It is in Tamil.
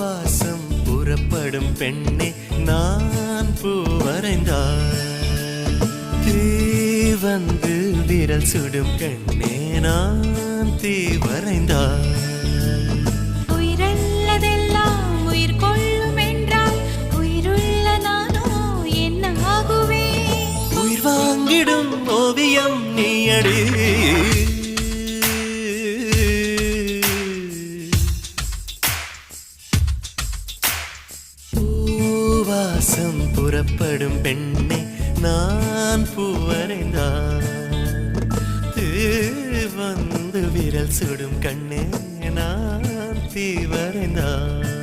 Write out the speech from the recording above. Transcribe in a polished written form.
வாசம் புறப்படும் பெண்ணே நான் பூ வரைந்தார். தீ வந்து விரல் சுடும் கண்ணே நான் தீ வரைந்தார். உயிரல்லதெல்லாம் உயிர் கொள்ளும் என்றால் உயிருள்ள நானோ என்ன ஆகுவேன்? உயிர் வாங்கிடும் ஓவியம் நீயடி. வாசம் புறப்படும் பெண்ணே நான் பூ வரைந்தார். வந்து விரல் சுடும் கண்ணே நான் தீ வரைந்தார்.